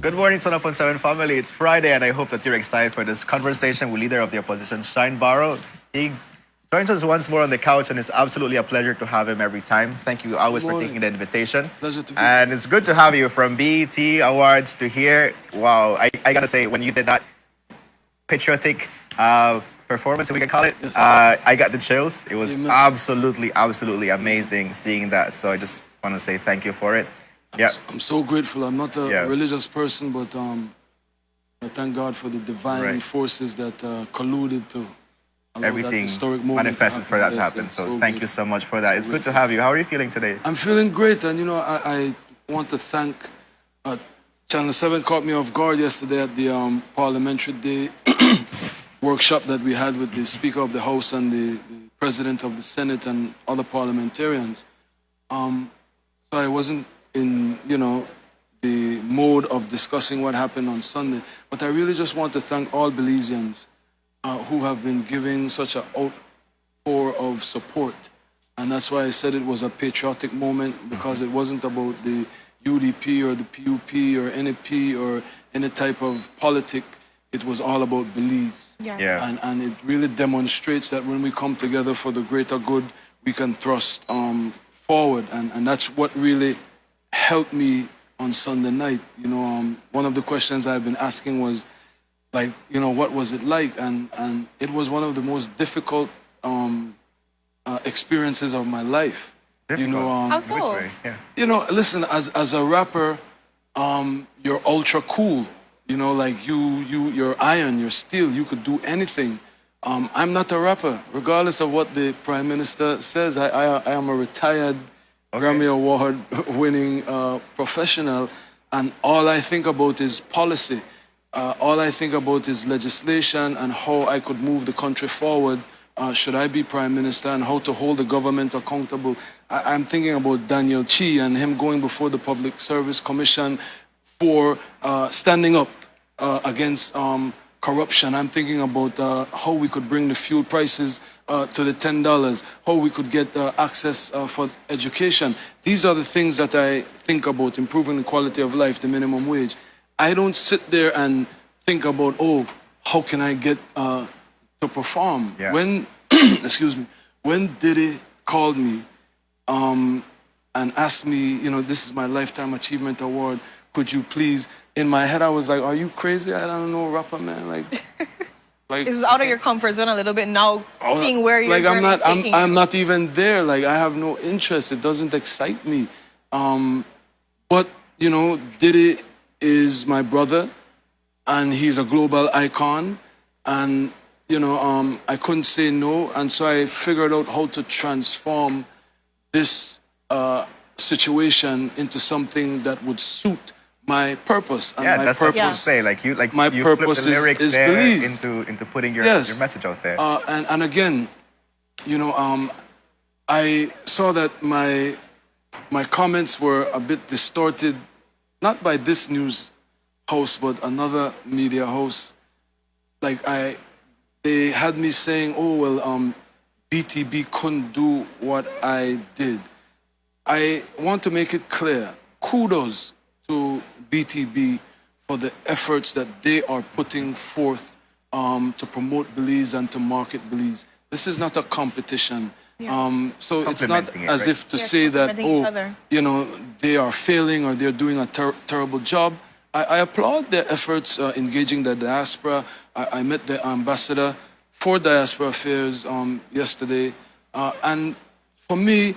Good morning, Son of 17 family. It's Friday, and I hope that you're excited for this conversation with Leader of the Opposition, Shyne Barrow. He joins us once more on the couch, and it's absolutely a pleasure to have him every time. Thank you always for taking the invitation. Pleasure to be And it's good to have you from BET Awards to here. Wow, I gotta say, when you did that patriotic performance, if we can call it, Yes. I got the chills. It was Amen. absolutely amazing seeing that. So I just want to say thank you for it. Yeah. I'm so grateful. I'm not a Yeah. religious person, but I thank God for the divine Right. forces that colluded to allow that Everything historic moment manifested to for that to Yes, happen. yes, So thank grateful. you so much for that. So It's good to grateful. have you. How are you feeling today? I'm feeling great, and I want to thank Channel 7 caught me off guard yesterday at the Parliamentary Day workshop that we had with the Speaker of the House and the President of the Senate and other parliamentarians. So I wasn't in, the mode of discussing what happened on Sunday, but I really just want to thank all Belizeans who have been giving such an outpour of support. And that's why I said it was a patriotic moment, because it wasn't about the UDP or the PUP or NAP or any type of politic. It was all about Belize. Yeah. And it really demonstrates that when we come together for the greater good, we can thrust forward. And that's what really helped me on Sunday night. One of the questions I've been asking was, what was it like? And it was one of the most difficult experiences of my life. How so? Which way? Yeah. Listen, as a rapper, you're ultra cool. You're iron, you're steel. You could do anything. I'm not a rapper, regardless of what the Prime Minister says. I am a retired Grammy Award-winning professional, and all I think about is policy. All I think about is legislation and how I could move the country forward. Should I be Prime Minister, and how to hold the government accountable. I'm thinking about Daniel Chi and him going before the Public Service Commission for standing up against corruption. I'm thinking about how we could bring the fuel prices to the $10, how we could get access for education. These are the things that I think about: improving the quality of life, the minimum wage. I don't sit there and think about, how can I get to perform? Yeah. When, excuse me, when Diddy called me and asked me, this is my Lifetime Achievement Award, could you please? In my head, I was like, are you crazy? I don't know, rapper, man. Like This is out of your comfort zone a little bit now, seeing where your journey is taking I'm you. not even there. I have no interest. It doesn't excite me. But Diddy is my brother, and he's a global icon, and I couldn't say no, and so I figured out how to transform this situation into something that would suit my purpose. And Yeah, my that's what I was purpose, say. my you flip purpose the lyrics is there Belize. into putting your Yes. message out there. And again, I saw that my comments were a bit distorted, not by this news host, but another media host. They had me saying, BTB couldn't do what I did. I want to make it clear, kudos to BTB for the efforts that they are putting forth to promote Belize and to market Belize. This is not a competition. So it's not Complementing it, as right? if to say that, complementing each other. they are failing or they're doing a terrible job. I applaud their efforts engaging the diaspora. I met the ambassador for Diaspora Affairs yesterday. And for me,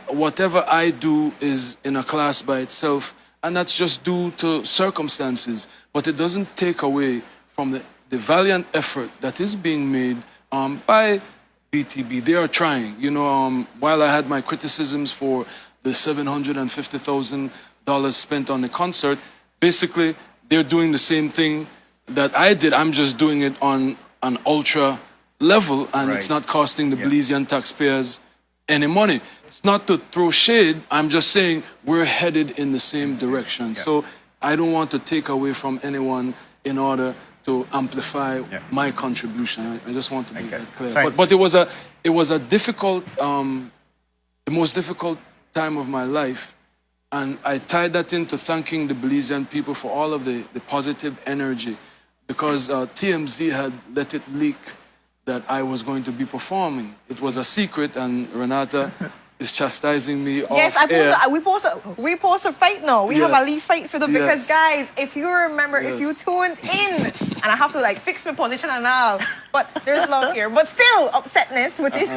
whatever I do is in a class by itself, and that's just due to circumstances. But it doesn't take away from the valiant effort that is being made by BTB. They are trying. While I had my criticisms for the $750,000 spent on the concert, basically they're doing the same thing that I did. I'm just doing it on an ultra level, and it's not costing the Belizean taxpayers any money. It's not to throw shade. I'm just saying we're headed in the same direction. So I don't want to take away from anyone in order to amplify my contribution. I just want to make that clear. Fine. But it was a difficult, the most difficult time of my life, And I tied that into thanking the Belizean people for all of the positive energy, because TMZ had let it leak that I was going to be performing. It was a secret, and Renata is chastising me yes, off air. we post a fight now. We have a lead fight for the, because Yes. guys, if you remember, if you tuned in, and I have to like fix my position and all, but there's love here, but still upsetness, which is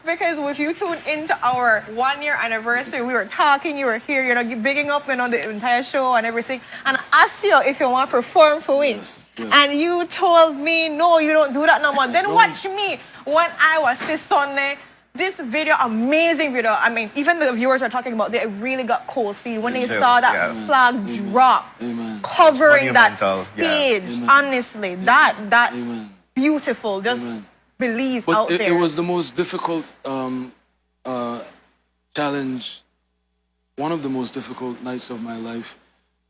because if you tuned into our 1-year anniversary, we were talking, you were here, you know, bigging up, you know, the entire show and everything, and I asked you if you want to perform for we, and you told me, no, you don't do that no more. Then watch me when I was this Sunday. This video, amazing video. I mean, even the viewers are talking about they really got cold feet when they saw that flag drop, covering that stage. Honestly, that beautiful. Just believe but out there. It was the most difficult challenge, one of the most difficult nights of my life,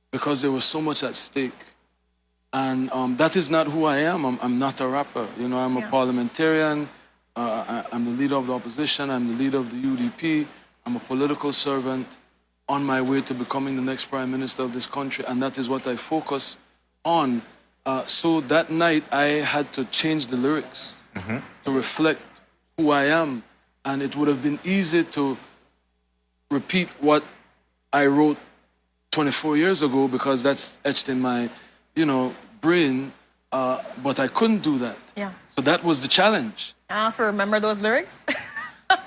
because there was so much at stake. And that is not who I am. I'm not a rapper. You know, I'm a parliamentarian. I'm the leader of the opposition. I'm the leader of the UDP. I'm a political servant on my way to becoming the next prime minister of this country, and that is what I focus on. So that night, I had to change the lyrics to reflect who I am, and it would have been easy to repeat what I wrote 24 years ago, because that's etched in my, you know, brain, but I couldn't do that. Yeah. So that was the challenge. For remember those lyrics?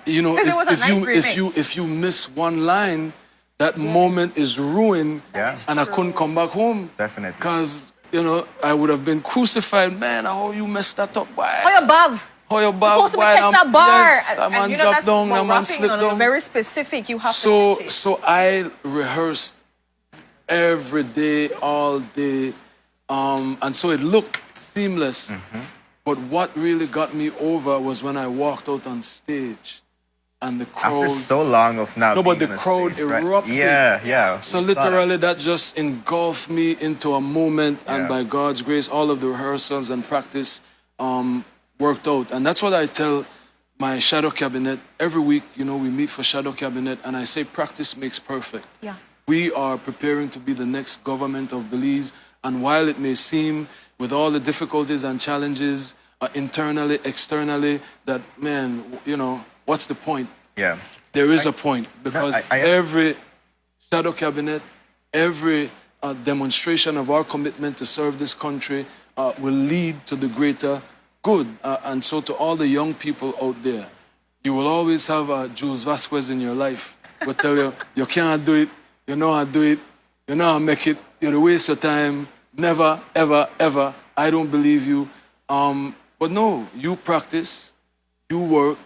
You know, if you miss one line, that moment is ruined, and I couldn't come back home. Definitely. Because, you know, I would have been crucified. Man, how you messed that up? Why? How you above? How you above? Supposed to catch that bar. Yes, that man you know, dropped down, that man slipped down. Very specific. You have to catch it. So I rehearsed every day, all day, and so it looked seamless. But what really got me over was when I walked out on stage, and the crowd. After so long of not. No, but being the on crowd stage, right? erupted. Yeah. So literally, that just engulfed me into a moment, and by God's grace, all of the rehearsals and practice worked out. And that's what I tell my shadow cabinet every week. You know, we meet for shadow cabinet, and I say practice makes perfect. Yeah. We are preparing to be the next government of Belize, and while it may seem, with all the difficulties and challenges internally, externally, that, man, you know, what's the point? Yeah. There is a point, because every shadow cabinet, every demonstration of our commitment to serve this country will lead to the greater good. And so to all the young people out there, you will always have Jules Vasquez in your life. Will tell you, you can't do it, you know how to do it, you know how to make it, you're a waste of time, never, ever, ever, I don't believe you. But no, you practice, you work,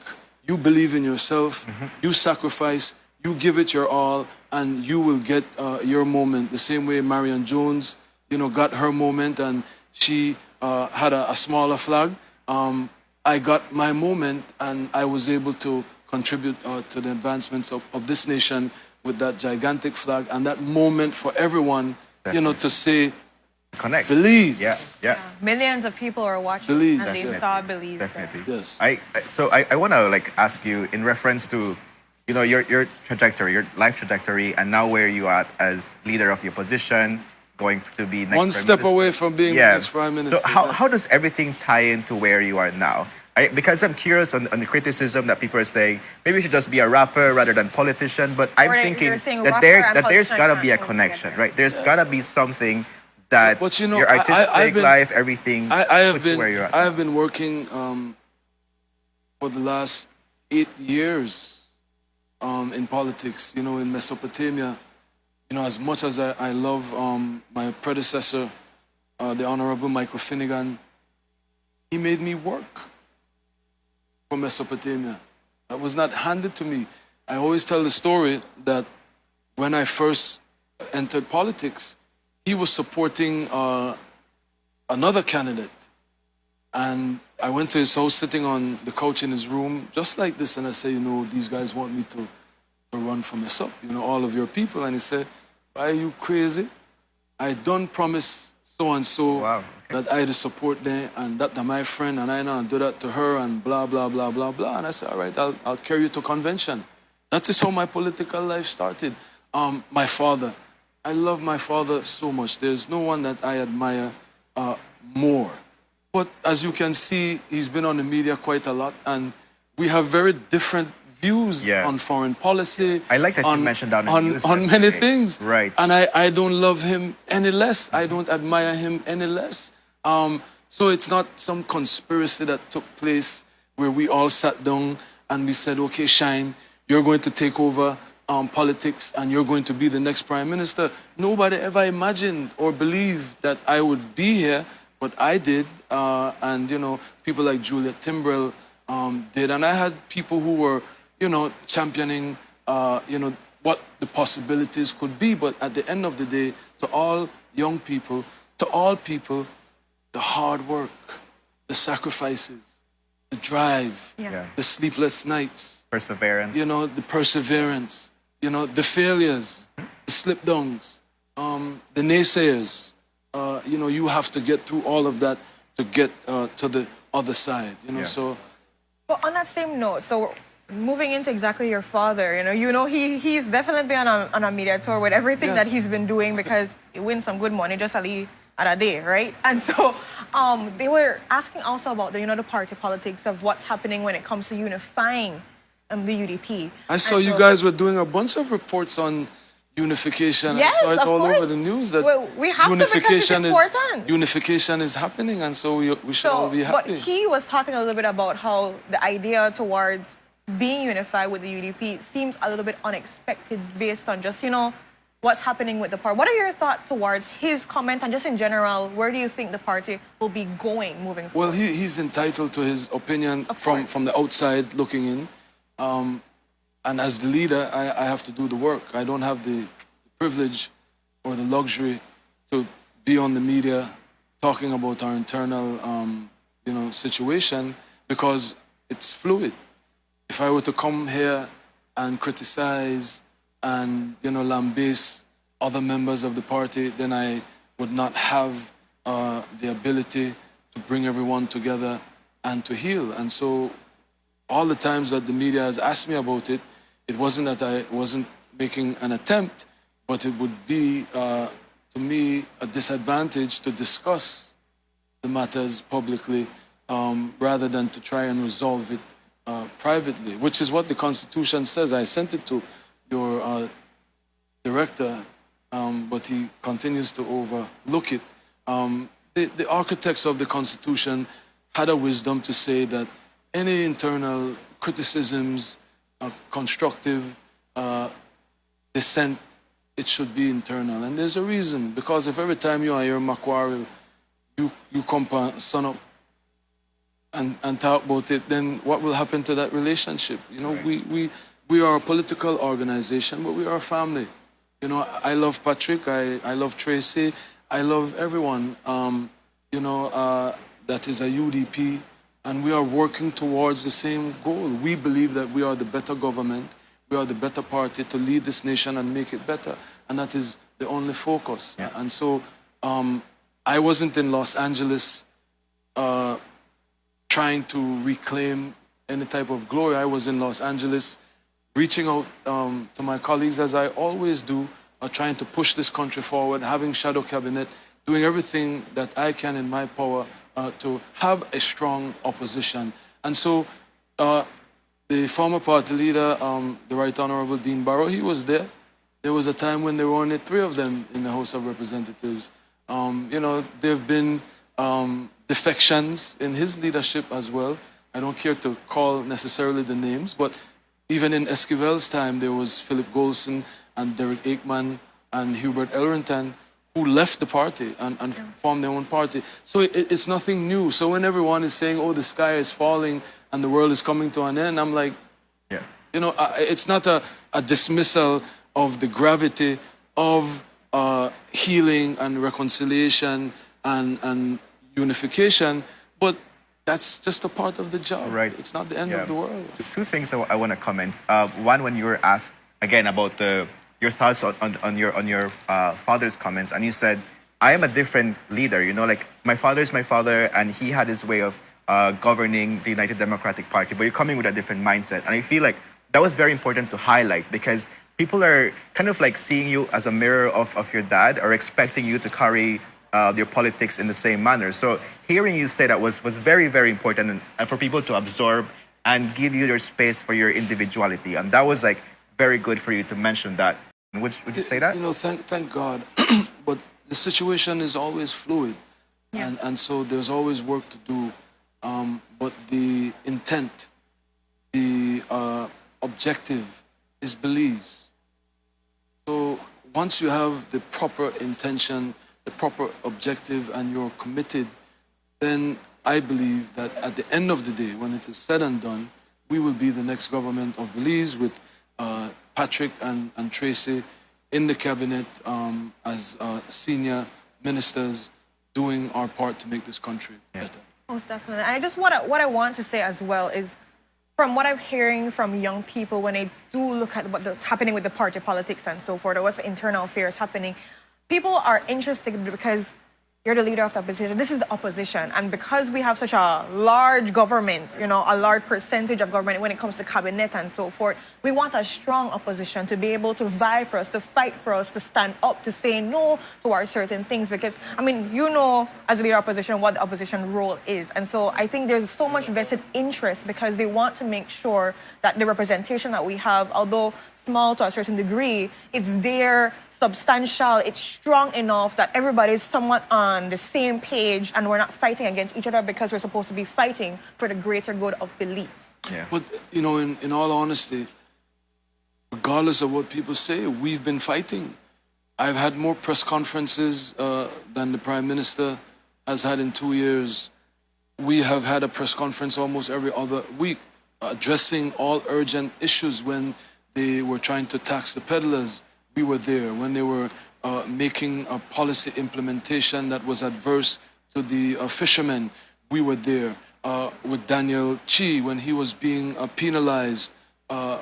you believe in yourself, you sacrifice, you give it your all, and you will get your moment. The same way Marion Jones, you know, got her moment, and she had a smaller flag. I got my moment, and I was able to contribute to the advancements of this nation with that gigantic flag, and that moment for everyone, you know, to say, Connect. Belize. Yeah. Millions of people are watching, Belize. and they saw Belize. Definitely. Yes. I want to like ask you in reference to, you know, your trajectory, your life trajectory, and now where you are as leader of the opposition, going to be next One prime step minister. away from being the next prime minister. So how does everything tie into where you are now? Because I'm curious on the criticism that people are saying, maybe you should just be a rapper rather than politician. But I'm thinking that there's got to be a connection, right? There's got to be something that but, you know, your artistic life, everything, puts you where you're at. I have been working for the last 8 years in politics, you know, in Mesopotamia. You know, as much as I love my predecessor, the Honorable Michael Finnegan, he made me work for Mesopotamia. That was not handed to me. I always tell the story that when I first entered politics, he was supporting another candidate. And I went to his house, sitting on the couch in his room, just like this, and I said, you know, these guys want me to run for Mesop, you know, all of your people. And he said, why are you crazy? I don't promise so-and-so that I'd support them, and that my friend, and I know do that to her, and blah, blah, blah, blah, blah. And I said, all right, I'll carry you to convention. That is how my political life started. My father. I love my father so much. There's no one that I admire more. But as you can see, he's been on the media quite a lot, and we have very different views Yeah. on foreign policy. I like that you mentioned that on news on many yesterday. things. Right. And I don't love him any less. I don't admire him any less. So it's not some conspiracy that took place where we all sat down and we said, okay, Shyne, you're going to take over politics and you're going to be the next prime minister. Nobody ever imagined or believed that I would be here, but I did. And, you know, people like Juliet Timbrell did. And I had people who were, you know, championing, you know, what the possibilities could be. But at the end of the day, to all young people, to all people, the hard work, the sacrifices, the drive, Yeah. the sleepless nights, Perseverance. you know, the perseverance, you know, the failures, the slip downs, the naysayers. You know, you have to get through all of that to get to the other side, you know, Yeah. so. But on that same note, so moving into exactly your father, he's definitely been on a media tour with everything that Yes. he's been doing because he wins some good money just at a day, right? And so they were asking also about the party politics of what's happening when it comes to unifying the UDP. I saw And you so- guys were doing a bunch of reports on unification. Yes, I saw it of all over course. the news that Well, we have to because it's important. unification is happening, and so we should all be But happy. he was talking a little bit about how the idea towards being unified with the UDP seems a little bit unexpected based on just, what's happening with the party. What are your thoughts towards his comment and just in general, where do you think the party will be going moving Well, forward? he's entitled to his opinion Of from course. the outside looking in. And as the leader, I have to do the work. I don't have the privilege or the luxury to be on the media talking about our internal, situation because it's fluid. If I were to come here and criticize and, lambaste other members of the party, then I would not have the ability to bring everyone together and to heal. And so all the times that the media has asked me about it, it wasn't that I wasn't making an attempt, but it would be, to me, a disadvantage to discuss the matters publicly rather than to try and resolve it privately, which is what the Constitution says. I sent it to your director, but he continues to overlook it. The architects of the Constitution had a wisdom to say that any internal criticisms, constructive dissent, it should be internal. And there's a reason, because if every time you hear Macquarie, you come sun up and talk about it, then what will happen to that relationship? We are a political organization, but we are a family. I love Patrick, I love Tracy, I love everyone, that is a UDP, and we are working towards the same goal. We believe that we are the better government, we are the better party to lead this nation and make it better, and that is the only focus. Yeah. And so I wasn't in Los Angeles trying to reclaim any type of glory. I was in Los Angeles reaching out to my colleagues, as I always do, trying to push this country forward, having shadow cabinet, doing everything that I can in my power to have a strong opposition. And so the former party leader, the Right Honorable Dean Barrow, he was there. There was a time when there were only 3 of them in the House of Representatives. There have been defections in his leadership as well. I don't care to call necessarily the names, but even in Esquivel's time, there was Philip Golson and Derek Aikman and Hubert Elrington who left the party and formed their own party. So it's nothing new. So when everyone is saying, oh, the sky is falling and the world is coming to an end, I'm like, Yeah. it's not a dismissal of the gravity of healing and reconciliation and unification, but that's just a part of the job. Right. It's not the end Yeah. of the world. Two things I want to comment. One, when you were asked again about your thoughts on your father's comments, and you said, "I am a different leader." Like my father is my father, and he had his way of governing the United Democratic Party. But you're coming with a different mindset, and I feel like that was very important to highlight because people are kind of like seeing you as a mirror of your dad, or expecting you to carry your politics in the same manner. So hearing you say that was very, very important, and for people to absorb and give you your space for your individuality. And that was like very good for you to mention that. Would you say that? You know, thank God. But the situation is always fluid. Yeah. And so there's always work to do. But the intent, the objective is Belize. So once you have the proper intention, the proper objective, and you're committed, then I believe that at the end of the day, when it is said and done, we will be the next government of Belize with Patrick and Tracy in the cabinet as senior ministers, doing our part to make this country better. Most definitely. And I just what I want to say as well is, from what I'm hearing from young people when they do look at what's happening with the party politics and so forth, or what's the internal affairs happening, people are interested because you're the leader of the opposition. This is the opposition. And because we have such a large government, you know, a large percentage of government when it comes to cabinet and so forth, we want a strong opposition to be able to vie for us, to fight for us, to stand up, to say no to our certain things. Because, I mean, you know, as a leader of opposition, what the opposition role is. And so I think there's so much vested interest because they want to make sure that the representation that we have, although small to a certain degree, it's there, substantial, it's strong enough that everybody's somewhat on the same page and we're not fighting against each other because we're supposed to be fighting for the greater good of Belize. Yeah. But, you know, in all honesty, regardless of what people say, we've been fighting. I've had more press conferences than the Prime Minister has had in 2 years. We have had a press conference almost every other week addressing all urgent issues. When they were trying to tax the peddlers, we were there. When they were making a policy implementation that was adverse to the fishermen, we were there. With Daniel Chi, when he was being penalized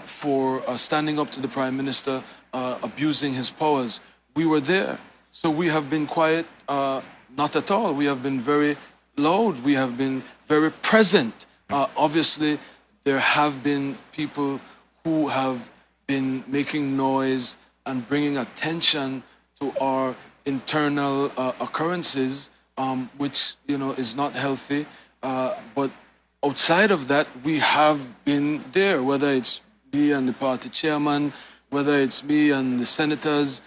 for standing up to the Prime Minister, abusing his powers, we were there. So we have been quiet, not at all. We have been very loud. We have been very present. Obviously, there have been people who have been making noise and bringing attention to our internal occurrences, which, you know, is not healthy. But outside of that, we have been there, whether it's me and the party chairman, whether it's me and the senators,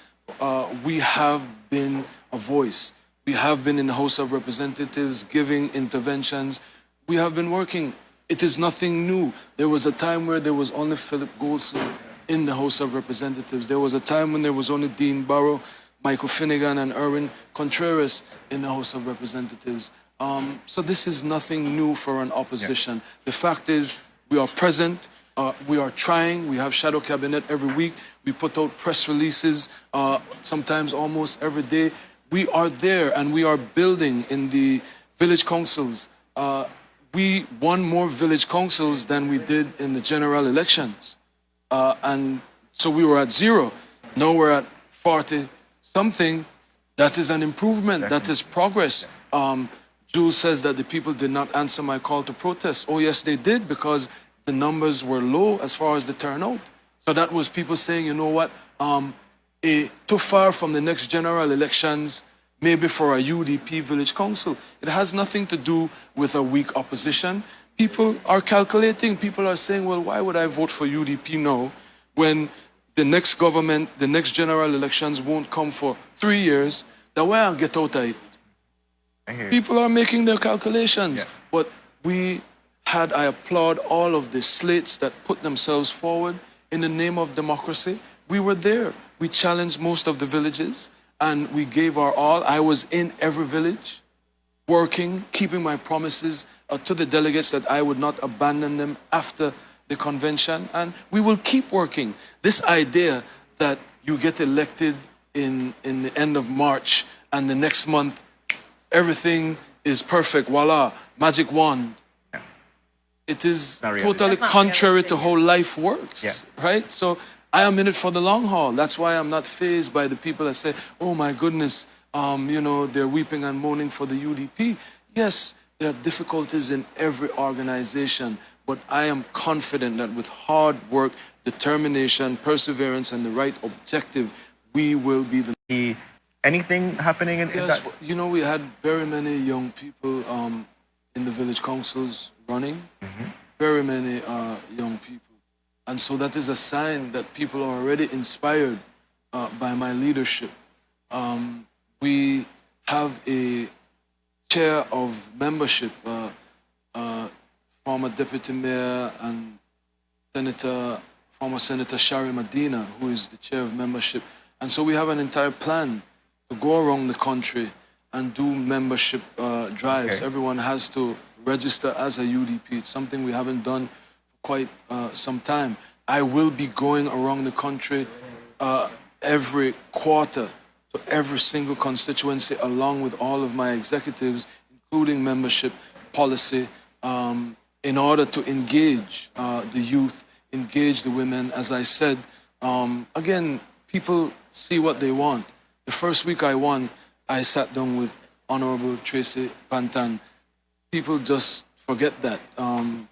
we have been a voice. We have been in the House of Representatives giving interventions. We have been working. It is nothing new. There was a time where there was only Philip Golson in the House of Representatives. There was a time when there was only Dean Barrow, Michael Finnegan, and Erwin Contreras in the House of Representatives. So this is nothing new for an opposition. Yeah. The fact is, we are present, we are trying, we have shadow cabinet every week, we put out press releases, sometimes almost every day. We are there and we are building in the village councils. We won more village councils than we did in the general elections. And so we were at 0. Now we're at 40-something. That is an improvement. Definitely. That is progress. Jules says that the people did not answer my call to protest. Oh, yes, they did, because the numbers were low as far as the turnout. So that was people saying, you know what, too far from the next general elections, maybe for a UDP village council. It has nothing to do with a weak opposition. People are calculating. People are saying, well, why would I vote for UDP now when the next government, the next general elections won't come for 3 years? Then why I'll get out of it? People are making their calculations. Yeah. But I applaud all of the slates that put themselves forward in the name of democracy. We were there. We challenged most of the villages and we gave our all. I was in every village, working, keeping my promises to the delegates that I would not abandon them after the convention. And we will keep working. This idea that you get elected in the end of March and the next month everything is perfect, voila, magic wand. Yeah. It is totally contrary to how life works, yeah. Right? So I am in it for the long haul. That's why I'm not fazed by the people that say, oh my goodness, you know, they're weeping and moaning for the UDP. Yes, there are difficulties in every organization, but I am confident that with hard work determination, perseverance, and the right objective, we will be the... Anything happening in Yes, that? you know, we had very many young people in the village councils running, very many young people. And so that is a sign that people are already inspired by my leadership. We have a chair of membership, former Deputy Mayor and former Senator Shari Medina, who is the chair of membership. And so we have an entire plan to go around the country and do membership drives. Okay. Everyone has to register as a UDP. It's something we haven't done for quite some time. I will be going around the country every quarter to every single constituency, along with all of my executives, including membership policy, in order to engage the youth, engage the women. As I said, again, people see what they want. The first week I won, I sat down with Honorable Tracy Pantan. People just forget that.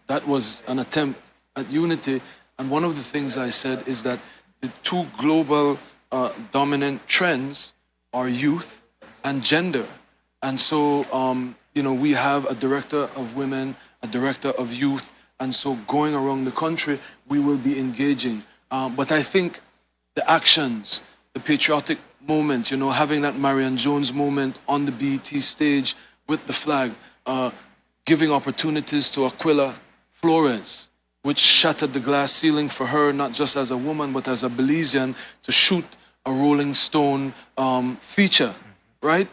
That was an attempt at unity. And one of the things I said is that the two global dominant trends are youth and gender. And so, you know, we have a director of women, a director of youth. And so going around the country, we will be engaging. But I think the actions, the patriotic moment, you know, having that Marion Jones moment on the BET stage with the flag, giving opportunities to Aquila Flores, which shattered the glass ceiling for her, not just as a woman, but as a Belizean, to shoot a Rolling Stone feature, right?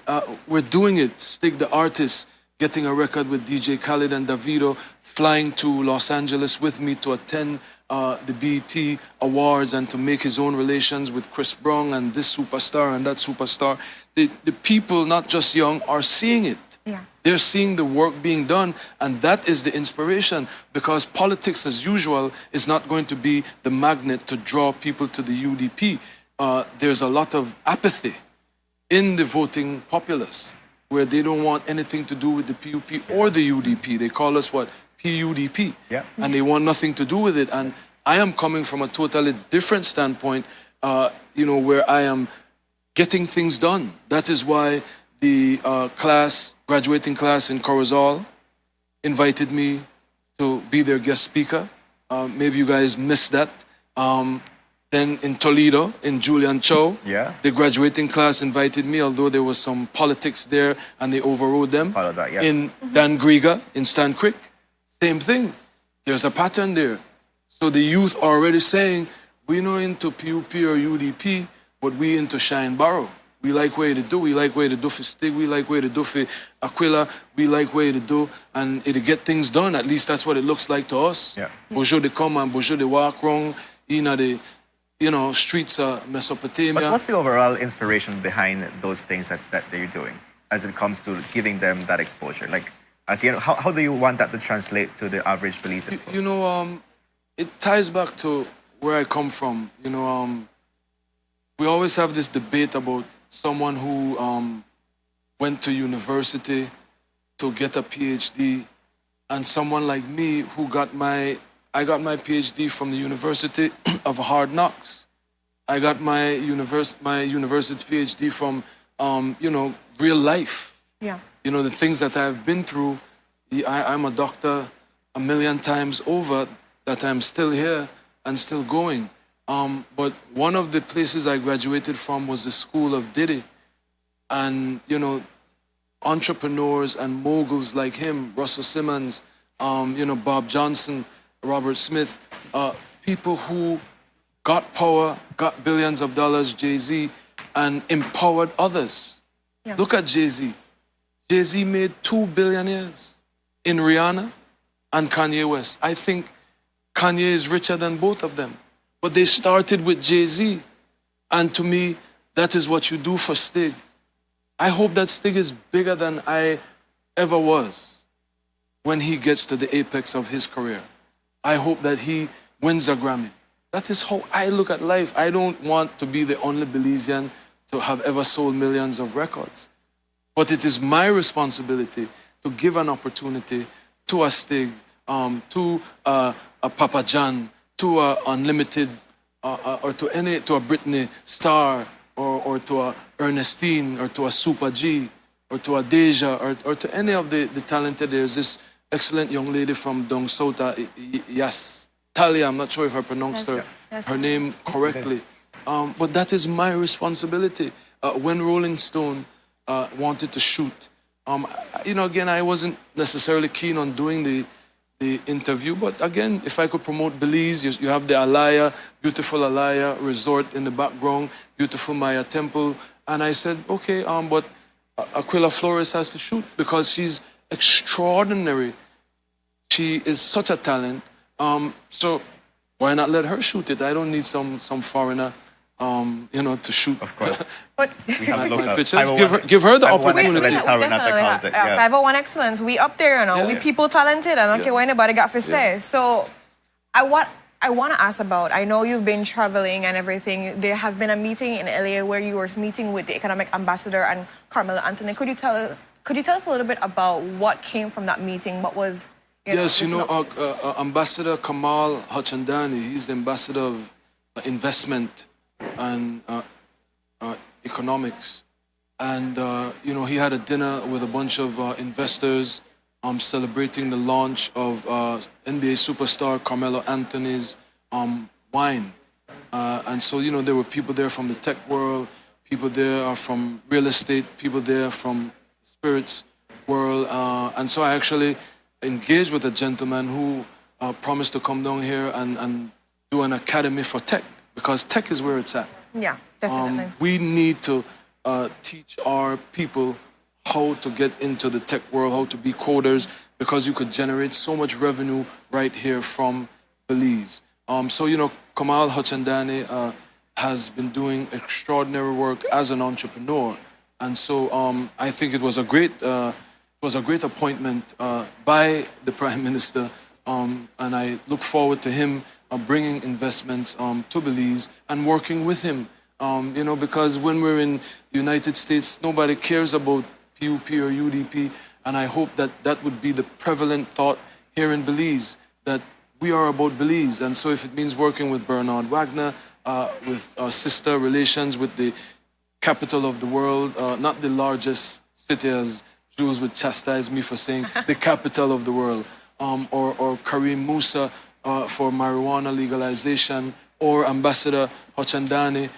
We're doing it. Stig the artist, getting a record with DJ Khaled and Davido, flying to Los Angeles with me to attend the BET Awards and to make his own relations with Chris Brown and this superstar and that superstar. The people, not just young, are seeing it. Yeah. They're seeing the work being done, and that is the inspiration, because politics, as usual, is not going to be the magnet to draw people to the UDP. There's a lot of apathy in the voting populace, where they don't want anything to do with the PUP or the UDP. They call us what? PUDP. Yeah. And they want nothing to do with it. And I am coming from a totally different standpoint, you know, where I am getting things done. That is why the graduating class in Corozal invited me to be their guest speaker. Maybe you guys missed that. Then in Toledo, in Julian Cho, Yeah. the graduating class invited me, although there was some politics there and they overrode them. Follow that, yeah. In Dan Griga, in Stan Creek, same thing. There's a pattern there. So the youth are already saying, we're not into PUP or UDP, but we into Shyne Barrow. We like what you do. We like what you do for Stig. We like what you do for Aquila. We like what you do. And it'll get things done. At least that's what it looks like to us. Yeah. Bonjour they come and bonjour they walk wrong in the, you know, streets of Mesopotamia. What's the overall inspiration behind those things that you're doing as it comes to giving them that exposure? Like, at the end, how do you want that to translate to the average Belizean? You know, it ties back to where I come from. You know, we always have this debate about someone who went to university to get a PhD, and someone like me who I got my PhD from the University of Hard Knocks. I got my university PhD from, you know, real life. Yeah. You know, the things that I've been through. I'm a doctor a million times over that I'm still here and still going. But one of the places I graduated from was the School of Diddy. And, you know, entrepreneurs and moguls like him, Russell Simmons, you know, Bob Johnson, Robert Smith, people who got power, got billions of dollars, Jay-Z, and empowered others. Yeah. Look at Jay-Z. Jay-Z made 2 billionaires in Rihanna and Kanye West. I think Kanye is richer than both of them. But they started with Jay-Z. And to me, that is what you do for Stig. I hope that Stig is bigger than I ever was when he gets to the apex of his career. I hope that he wins a Grammy. That is how I look at life. I don't want to be the only Belizean to have ever sold millions of records. But it is my responsibility to give an opportunity to a Stig, to a Papa John, to a Unlimited or to a Britney Star or to a Ernestine or to a Super G or to a Deja or to any of the talented. There's this excellent young lady from Dong Sota, yes, Talia. I'm not sure if I pronounced her name correctly. But that is my responsibility. When Rolling Stone wanted to shoot, again, I wasn't necessarily keen on doing the interview, but again, if I could promote Belize, you have the Alaya, beautiful Alaya resort in the background, beautiful Maya temple, and I said, okay, but Aquila Flores has to shoot because she's extraordinary. She is such a talent. So why not let her shoot it? I don't need some foreigner, to shoot. Of course. But my pictures. Give her the opportunity. How Renata calls it. Yeah. 501 excellence. We up there, we people talented. I don't care what anybody got to say. So I want to ask about, I know you've been traveling and everything. There has been a meeting in LA where you were meeting with the economic ambassador and Carmelo Anthony. Could you tell us a little bit about what came from that meeting? What was Ambassador Kamal Hachandani, he's the ambassador of investment and economics. And, he had a dinner with a bunch of investors celebrating the launch of NBA superstar Carmelo Anthony's wine. And so, there were people there from the tech world, people there are from real estate, people there from spirits world. And so I actually engaged with a gentleman who promised to come down here and do an academy for tech, because tech is where it's at. Yeah, definitely. We need to teach our people how to get into the tech world, how to be coders, because you could generate so much revenue right here from Belize. So, Kamal Hachandani has been doing extraordinary work as an entrepreneur. And so I think it was a great appointment by the Prime Minister, and I look forward to him bringing investments to Belize and working with him. Because when we're in the United States, nobody cares about PUP or UDP, and I hope that would be the prevalent thought here in Belize, that we are about Belize. And so if it means working with Bernard Wagner, with sister relations with the capital of the world, not the largest city, as Jules would chastise me for saying, the capital of the world, or Kareem Musa for marijuana legalization, or Ambassador Hachandani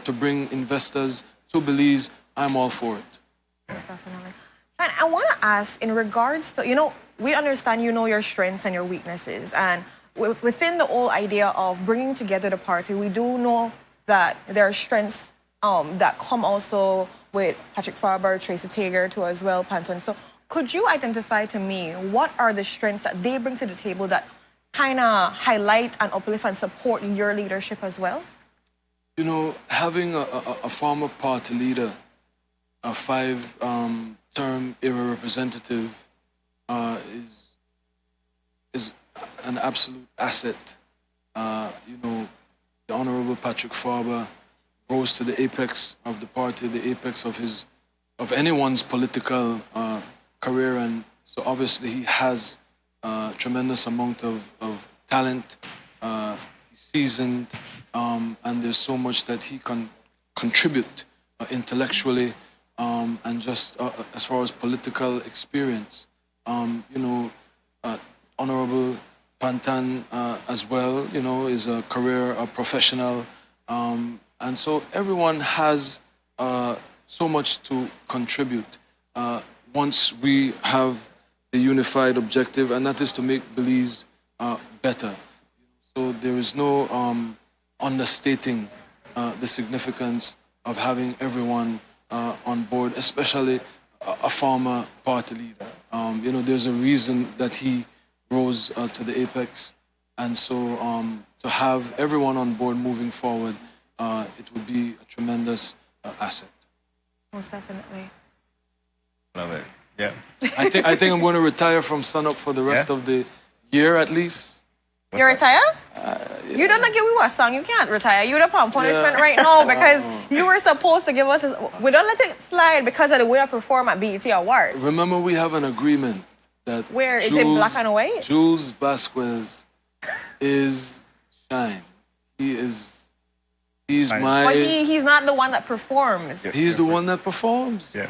to bring investors to Belize, I'm all for it. Definitely. And I want to ask, in regards to, we understand your strengths and your weaknesses, and within the whole idea of bringing together the party, we do know that there are strengths that come also with Patrick Farber, Tracy Tager too as well, Panton. So could you identify to me what are the strengths that they bring to the table that kind of highlight and uplift and support your leadership as well? Having a former party leader, a 5-term era representative is an absolute asset. The Honorable Patrick Farber rose to the apex of the party, the apex of anyone's political career, and so obviously he has a tremendous amount of talent. He's seasoned, and there's so much that he can contribute intellectually, and just as far as political experience. Honorable Pantan as well, is a career professional. And so everyone has so much to contribute once we have the unified objective, and that is to make Belize better. So there is no understating the significance of having everyone on board, especially a former party leader. There's a reason that he rose to the apex, and so to have everyone on board moving forward, it would be a tremendous asset. Most definitely. Love it. Yeah. I think I'm going to retire from Sunup for the rest of the year at least. You retire? You don't give me a song. You can't retire. You're upon punishment right now because you were supposed to give us. We don't let it slide because of the way I perform at BET Awards. Remember, we have an agreement that where is it black and white? Jules Vasquez is Shyne. He's Shyne. my. But he's not the one that performs. Yeah. He's the one that performs. Yeah.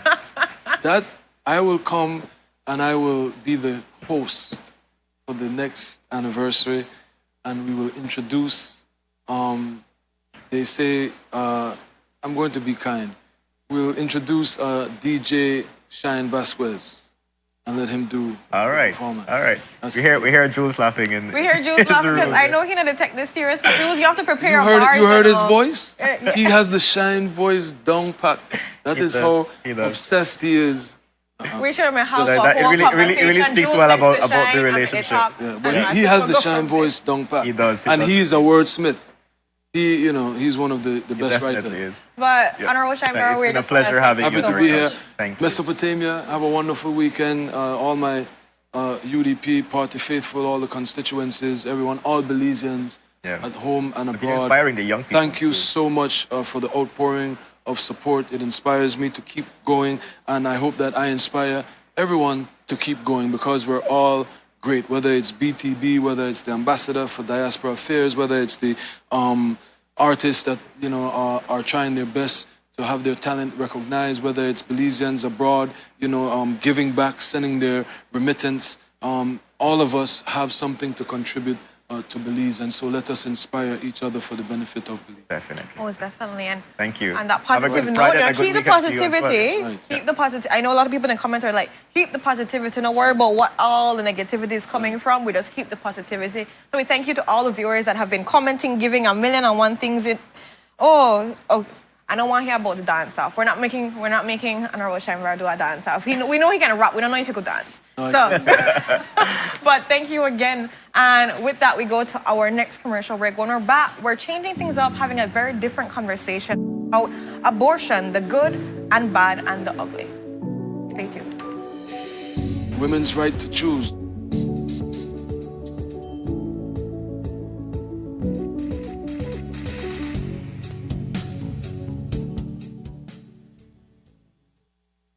That I will come and I will be the host for the next anniversary, and we will introduce. They say I'm going to be kind. We'll introduce DJ Shyne Vasquez and let him do All the right. performance. All right. That's We hear Jules laughing in. We hear Jules his laughing room. because I know he not take this seriously. Jules, you have to prepare You heard his know. voice? Yeah. He has the Shyne voice down pat. That He is does. how He does. obsessed he is. We should have had That- a that- it whole really conversation. speaks Jules well needs to about the shine and they relationship. talk, Yeah, and but I he think has we'll the go Shyne from there. voice down pat. He does, and does. he's a wordsmith. He's one of the best Definitely writers. is. But Yeah. Honorable Shyne It's Barrow, we're been a just pleasure having Happy you. to so be much. here. Thank you. Mesopotamia, have a wonderful weekend. All my UDP, Party Faithful, all the constituencies, everyone, all Belizeans Yeah. at home and But you're abroad. inspiring the young people. Thank you too. so much for the outpouring of support. It inspires me to keep going, and I hope that I inspire everyone to keep going because we're all great, whether it's BTB, whether it's the ambassador for diaspora affairs, whether it's the artists that are trying their best to have their talent recognized, whether it's Belizeans abroad, giving back, sending their remittance. All of us have something to contribute to Belize, and so let us inspire each other for the benefit of Belize. Definitely. Most definitely. And Thank you. And that Have a positive good note, Friday now and a good keep the weekend to you as well. positivity. That's right. Keep the positive. I know a lot of people in the comments are like, keep the positivity. Don't worry about what all the negativity is coming from. We just keep the positivity. So we thank you to all the viewers that have been commenting, giving 1,000,001 things. Oh, I don't want to hear about the dance off. We're not making Honorable Shyne Barrow do a dance off. We know he can rap. We don't know if he could dance. But thank you again. And with that, we go to our next commercial break. When we're back, we're changing things up, having a very different conversation about abortion, the good and bad and the ugly. Stay tuned. Women's right to choose.